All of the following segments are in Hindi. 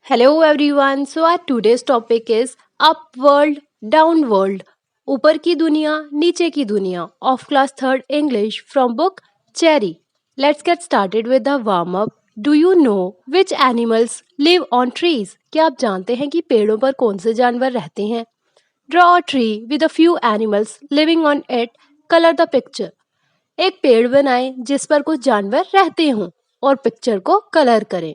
Hello everyone. So our today's topic is upworld, downworld. ऊपर की दुनिया, नीचे की दुनिया. Of class 3rd English from book Cherry. Let's get started with the warm up. Do you know which animals live on trees? क्या आप जानते हैं कि पेड़ों पर कौन से जानवर रहते हैं? Draw a tree with a few animals living on it. Color the picture. एक पेड़ बनाएं जिस पर कुछ जानवर रहते हों और पिक्चर को कलर करें.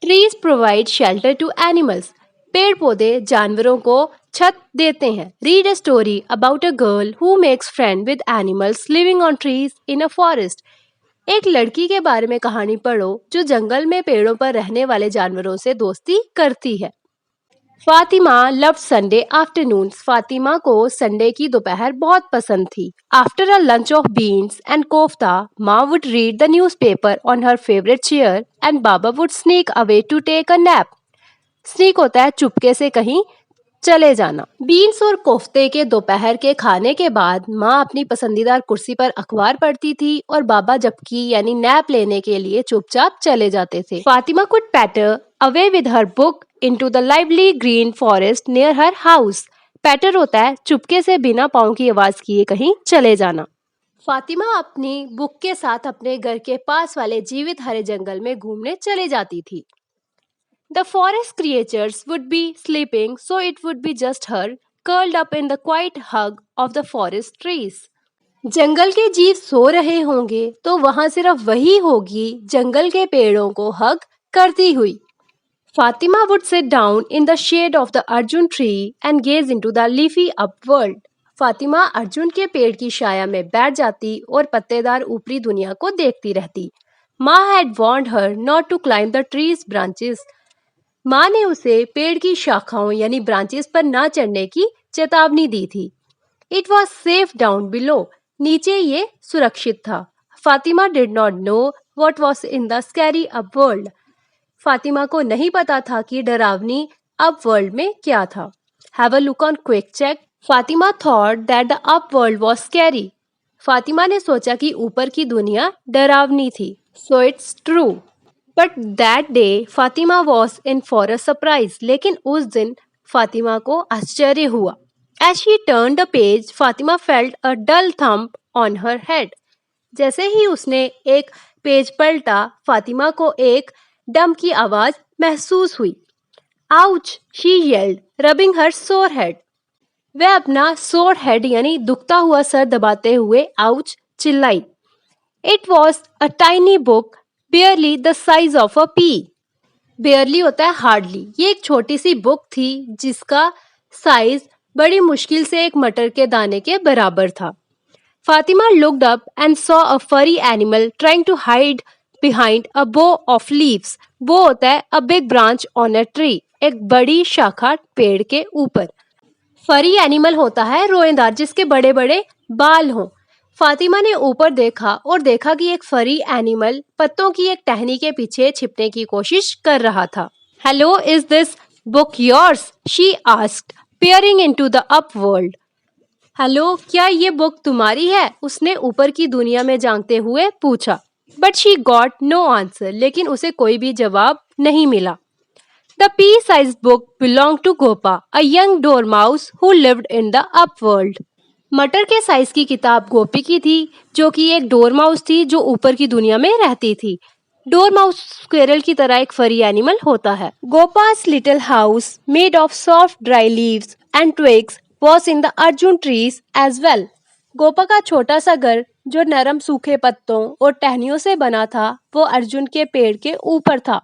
Trees provide shelter to animals. पेड़ पौधे जानवरों को छत देते हैं. Read a story about a girl who makes friend with animals living on trees in a forest. एक लड़की के बारे में कहानी पढ़ो जो जंगल में पेड़ों पर रहने वाले जानवरों से दोस्ती करती है. Fatima loved Sunday afternoons. Fatima को संडे की दोपहर बहुत पसंद थी. After a lunch of beans and kofta, Maa would read the newspaper on her favourite chair and Baba would sneak away to take a nap. Sneak होता है चुपके से कहीं चले जाना. बीन्स और कोफ्ते के दोपहर के खाने के बाद माँ अपनी पसंदीदा कुर्सी पर अखबार पढ़ती थी और बाबा जबकि यानी नैप लेने के लिए चुपचाप चले जाते थे. Fatima could patter away with her book into the lively green forest near her house. Patter होता है चुपके से बिना पाँव की आवाज किए कहीं चले जाना. फातिमा अपनी बुक के साथ अपने घर के पास वाले जीवित हरे जंगल में घूमने चले जाती थी. The forest creatures would be sleeping, so it would be just her, curled up in the quiet hug of the forest trees. जंगल के जीव सो रहे होंगे तो वहां सिर्फ वही होगी जंगल के पेड़ों को हग करती हुई. Fatima would sit down in the shade of the Arjun tree and gaze into the leafy upworld. Fatima Arjun के पेड़ की छाया में बैठ जाती और पत्तेदार ऊपरी दुनिया को देखती रहती. माँ had warned her not to climb the tree's branches. माँ ने उसे पेड़ की शाखाओं यानी ब्रांचेस पर ना चढ़ने की चेतावनी दी थी. It was safe down below. नीचे ये सुरक्षित था. Fatima did not know what was in the scary upworld. Fatima को नहीं पता था कि डरावनी अपवर्ल्ड में क्या था. Have a look on quick check. Fatima thought that the upworld was scary. Fatima ने सोचा कि ऊपर की दुनिया डरावनी थी. So it's true. But that day Fatima was in for a surprise. लेकिन उस दिन फातिमा को आश्चर्य हुआ. As she turn the page Fatima felt a dull thump on her head. जैसे ही उसने एक पेज पलटा फातिमा को एक डम की आवाज महसूस हुई. आउच, शी येल्ड, रबिंग हर सोर हेड. वह अपना सोर हेड यानी दुखता हुआ सर दबाते हुए आउच चिल्लाई. It was a tiny book बेयरली the size of a P. बेयरली होता है हार्डली. ये एक छोटी सी बुक थी जिसका साइज बड़ी मुश्किल से एक मटर के दाने के बराबर था. Fatima looked up and saw a furry animal trying to hide behind a bough of leaves. Bough होता है a big branch on a tree. एक बड़ी शाखा पेड़ के ऊपर. फरी एनिमल होता है रोएदार जिसके बड़े बड़े बाल हों. फातिमा ने ऊपर देखा और देखा कि एक फरी एनिमल पत्तों की एक टहनी के पीछे छिपने की कोशिश कर रहा था. Hello, is this book yours? She asked, peering into the upworld. Hello, क्या ये बुक तुम्हारी है? उसने ऊपर की दुनिया में झांकते हुए पूछा. But she got no answer. लेकिन उसे कोई भी जवाब नहीं मिला. The pea-sized book belonged to Gopa, a young dormouse who lived in the upworld. मटर के साइज की किताब गोपी की थी जो कि एक डोरमाउस थी जो ऊपर की दुनिया में रहती थी. डोरमाउस स्क्वेरल की तरह एक फरी एनिमल होता है. गोपा's little house made of soft dry leaves and twigs was in the Arjun trees as well. Gopa का छोटा सा घर जो नरम सूखे पत्तों और टहनियों से बना था वो अर्जुन के पेड़ के ऊपर था.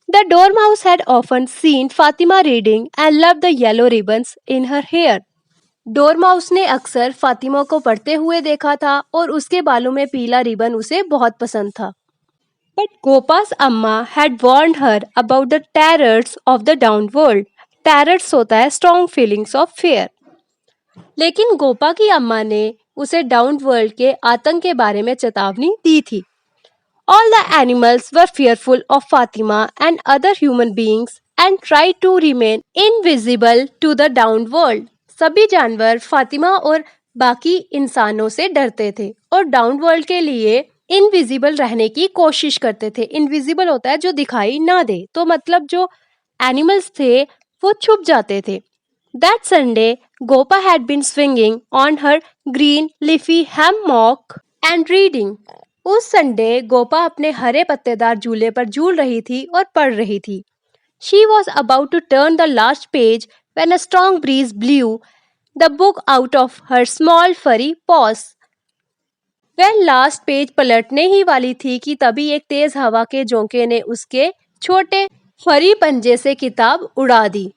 The dormouse had often seen Fatima reading and loved the yellow ribbons in her hair. Dormouse ने अक्सर फातिमा को पढ़ते हुए देखा था और उसके बालों में पीला रिबन उसे बहुत पसंद था. बट गोपा's अम्मा had warned her about the terrors of the downworld. Terrors होता है strong feelings of fear. लेकिन गोपा की अम्मा ने उसे डाउनवर्ल्ड के आतंक के बारे में चेतावनी दी थी. All the animals were fearful of Fatima and other human beings and tried to remain invisible to the downworld. सभी जानवर फातिमा और बाकी इंसानों से डरते थे और डाउनवर्ल्ड के लिए इनविजिबल रहने की कोशिश करते थे। इनविजिबल होता है जो दिखाई ना दे, तो मतलब जो एनिमल्स थे वो छुप जाते थे। That Sunday Gopa had been swinging on her green leafy hammock and reading. उस संडे गोपा अपने हरे पत्तेदार झूले पर झूल रही थी और पढ़ रही थी। She was about to turn the last page when a strong breeze blew the book out of her small furry paws. वह लास्ट पेज पलटने ही वाली थी कि तभी एक तेज हवा के झोंके ने उसके छोटे फरी पंजे से किताब उड़ा दी।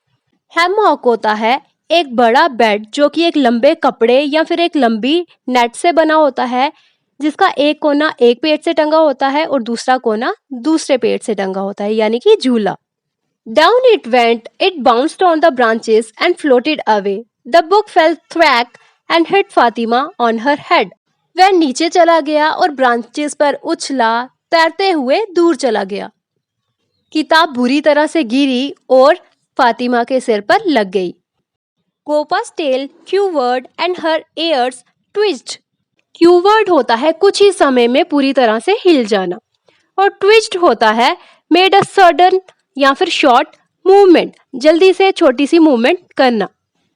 हैमॉक होता है एक बड़ा बेड जो कि एक लंबे कपड़े या फिर एक लंबी नेट से बना होता है, जिसका एक कोना एक पेड़ से टंगा होता है और दूसरा कोना दूसरे पेड़ से टंगा होता है, यानी कि झूला। Down it went, it bounced on the branches and floated away. The book fell thwack and hit Fatima on her head. वह नीचे चला गया और ब्रांचेस पर उछला, तैरते हुए दूर चला गया। किताब बुरी तरह से गिरी और फातिमा के सिर पर लग गई। Gopa's tail quivered and her ears twitched. Quivered होता है कुछ ही समय में पूरी तरह से हिल जाना, और twitched होता है made a sudden या फिर शॉर्ट मूवमेंट, जल्दी से छोटी सी मूवमेंट करना।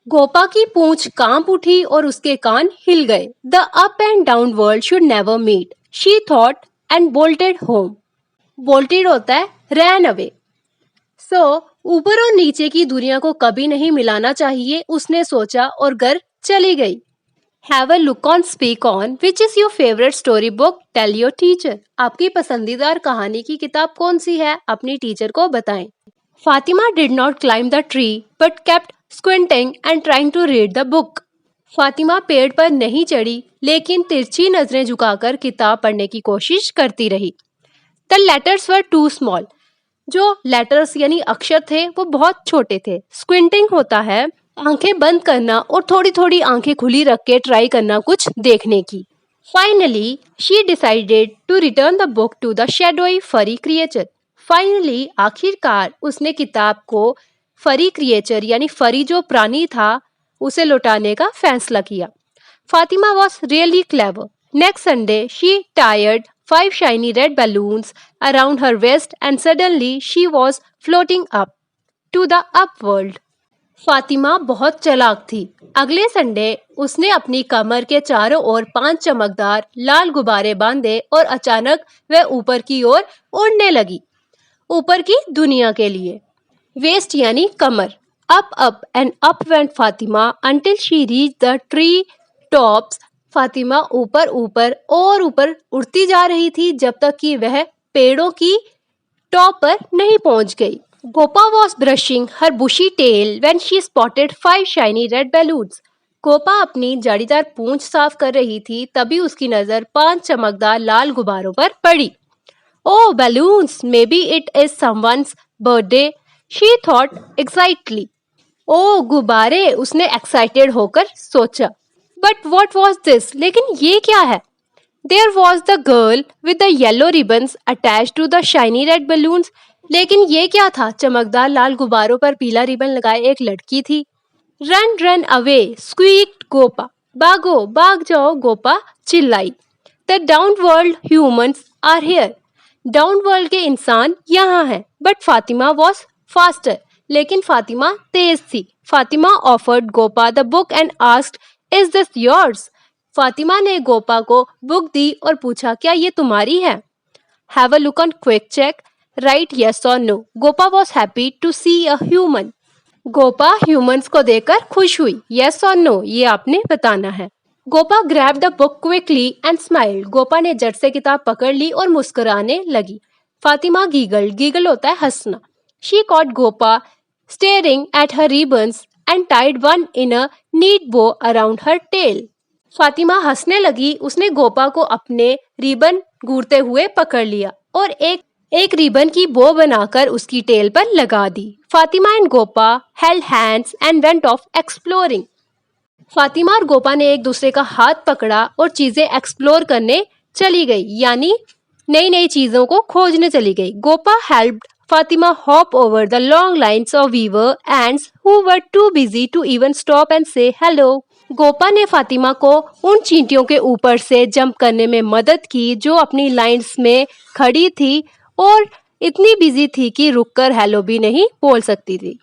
गोपा की पूंछ कांप उठी और उसके कान हिल गए। The up and down world should never meet, she thought and bolted home. Bolted होता है रैन अवे। सो ऊपर और नीचे की दुनिया को कभी नहीं मिलाना चाहिए, उसने सोचा और घर चली गई। Have a look on speak on which is your favorite story book, tell your teacher. आपकी पसंदीदार कहानी की किताब कौन सी है, अपनी टीचर को बताएं। Fatima did not climb the tree but kept squinting and trying to read the book. Fatima पेड़ पर नहीं चढ़ी लेकिन तिरछी नजरें झुकाकर किताब पढ़ने की कोशिश करती रही। The letters were too small. जो लेटर्स यानी अक्षर थे वो बहुत छोटे थे। Squinting होता है आंखें बंद करना और थोड़ी थोड़ी आंखें खुली रख के ट्राई करना कुछ देखने की। Finally she decided to return the book to the shadowy furry creature. Finally आखिरकार उसने किताब को फरी क्रिएचर यानी फरी जो प्राणी था उसे लौटाने का फैसला किया। Fatima was really clever. Next Sunday she tired 5 shiny red balloons around her waist and suddenly she was floating up to the upworld. Fatima बहुत चालाक थी। अगले संडे उसने अपनी कमर के चारों ओर 5 चमकदार लाल गुब्बारे बांधे और अचानक वह ऊपर की ओर उड़ने लगी, ऊपर की दुनिया के लिए। वेस्ट यानी कमर। Up and up went Fatima until she reach the tree tops. Fatima ऊपर ऊपर और ऊपर उड़ती जा रही थी जब तक कि वह पेड़ों की टॉप पर नहीं पहुंच गई। Gopa was brushing her bushy tail when she spotted 5 shiny red balloons. Gopa अपनी जालीदार पूंछ साफ कर रही थी, तभी उसकी नजर 5 चमकदार लाल गुब्बारों पर पड़ी। Oh, balloons! Maybe it is someone's birthday, she thought excitedly. Oh, गुब्बारे! उसने एक्साइटेड होकर सोचा। But what was this? लेकिन ये क्या है? There was the girl with the yellow ribbons attached to the shiny red balloons. लेकिन ये क्या था? चमकदार लाल गुब्बारों पर पीला रिबन लगाए एक लड़की थी। Run run away squeaked Gopa. भागो भाग जाओ, गोपा चिल्लाई। The down world humans are here. Down world के इंसान यहाँ हैं। But Fatima was faster. लेकिन फातिमा तेज थी। Fatima offered Gopa the book and asked, is this yours? Fatima ने गोपा को बुक दी और पूछा, क्या ये तुम्हारी है? Have a look on quick check, right yes और no. Gopa was happy to see a human. Gopa humans को देखकर खुश हुई। यस और नो ये आपने बताना है। Gopa grab the book quickly and smiled. Gopa ने झट से किताब पकड़ ली और मुस्कुराने लगी। फातिमा गीगल होता है हंसना। She caught Gopa staring at her ribbons and tied one in a neat bow around her tail. Fatima हंसने लगी। उसने गोपा को अपने रिबन घूरते हुए पकड़ लिया और एक रिबन की बो बनाकर उसकी टेल पर लगा दी। Fatima and Gopa held hands and went off exploring. Fatima और गोपा ने एक दूसरे का हाथ पकड़ा और चीजें एक्सप्लोर करने चली गई, यानी नई नई चीजों को खोजने चली गई। Gopa helped Fatima hop over the long lines of weaver ants who were too busy to even stop and say hello. Gopa ने फातिमा को उन चींटियों के ऊपर से जंप करने में मदद की जो अपनी लाइंस में खड़ी थी और इतनी बिजी थी कि रुककर हेलो भी नहीं बोल सकती थी।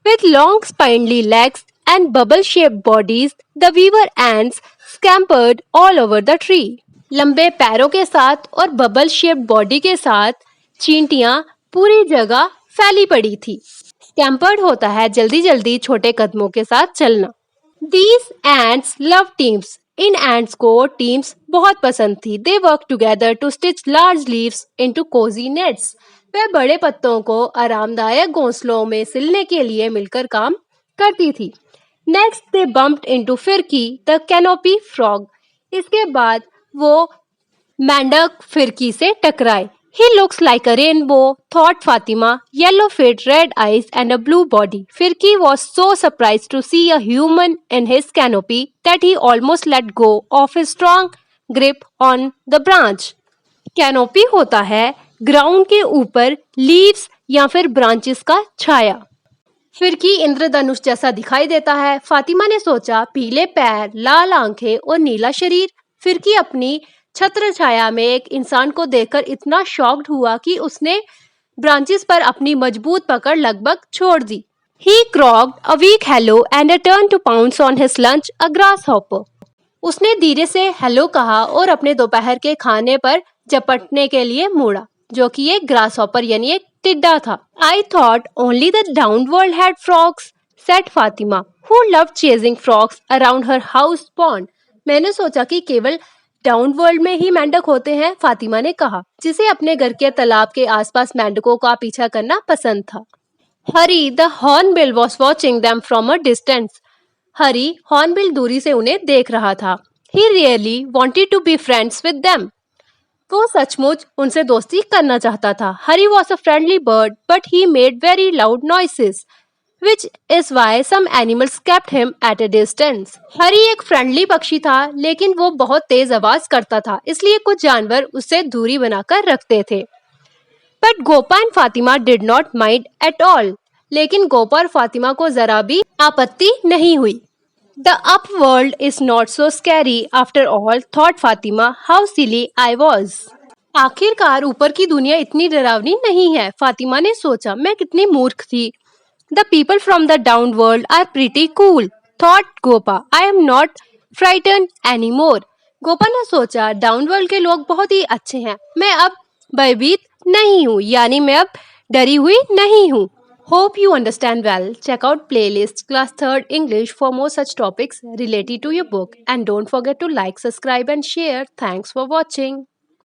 With long spindly legs and bubble-shaped bodies, the weaver ants scampered all over the tree. लंबे पैरों के साथ और बबल शेप्ड बॉडी के साथ चींटियां पूरी जगह फैली पड़ी थी। स्कैम्पर्ड होता है जल्दी जल्दी छोटे कदमों के साथ चलना। These ants love teams. In ants को टीम्स बहुत पसंद थी। They work together to stitch large leaves into cozy nets. वे बड़े पत्तों को आरामदायक घोंसलों में सिलने के लिए मिलकर काम करती थी। Next they bumped into Firki, the canopy frog. इसके बाद वो मेंढक फिरकी से टकराए। He looks like a rainbow, thought Fatima. Yellow feet, red eyes, and a blue body. Firki was so surprised to see a human in his canopy that he almost let go of his strong grip on the branch. Canopy होता है ग्राउंड के ऊपर लीव्स या फिर ब्रांचेस का छाया। फिरकी इंद्रधनुष जैसा दिखाई देता है। फातिमा ने सोचा, पीले पैर, लाल आंखें और नीला शरीर। फिरकी अपनी छत्र छाया में एक इंसान को देखकर इतना शॉक्ड हुआ कि उसने ब्रांचेस पर अपनी मजबूत पकड़ लगभग छोड़ दी। He croaked a weak hello and turned to pounce on his lunch, a grasshopper. उसने धीरे से हेलो कहा और अपने दोपहर के खाने पर झपटने के लिए मुड़ा, जो कि एक ग्रासहॉपर यानी एक टिड्डा था। I thought only the downed world had frogs, said Fatima, who loved chasing frogs around her house pond. मैंने सोचा कि केवल डाउन वर्ल्ड में ही मेंढक होते हैं, फातिमा ने कहा, जिसे अपने घर के तालाब के आसपास मेंढकों का पीछा करना पसंद था। Hari the hornbill was watching them from a distance. Hari hornbill दूरी से उन्हें देख रहा था। He really wanted to be friends with them. वो सचमुच उनसे दोस्ती करना चाहता था। Hari was a friendly bird but he made very loud noises, which is why some animals kept him at a distance. हरी एक फ्रेंडली पक्षी था, लेकिन वो बहुत तेज आवाज करता था, इसलिए कुछ जानवर उससे दूरी बनाकर रखते थे। But Gopa and Fatima did not mind at all. लेकिन गोपा और फातिमा को जरा भी आपत्ति नहीं हुई। The upworld is not so scary after all, thought Fatima. How silly I was. आखिरकार ऊपर की दुनिया इतनी डरावनी नहीं है, फातिमा ने सोचा, मैं कितनी मूर्ख थी। The people from the down world are pretty cool, thought Gopa. I am not frightened anymore. Gopa ने सोचा, डाउन वर्ल्ड के लोग बहुत ही अच्छे हैं, मैं अब भयभीत नहीं हूँ, यानी मैं अब डरी हुई नहीं हूँ। Hope you understand well. Check out playlist class 3rd English for more such topics related to your book, and don't forget to like, subscribe and share. Thanks for watching.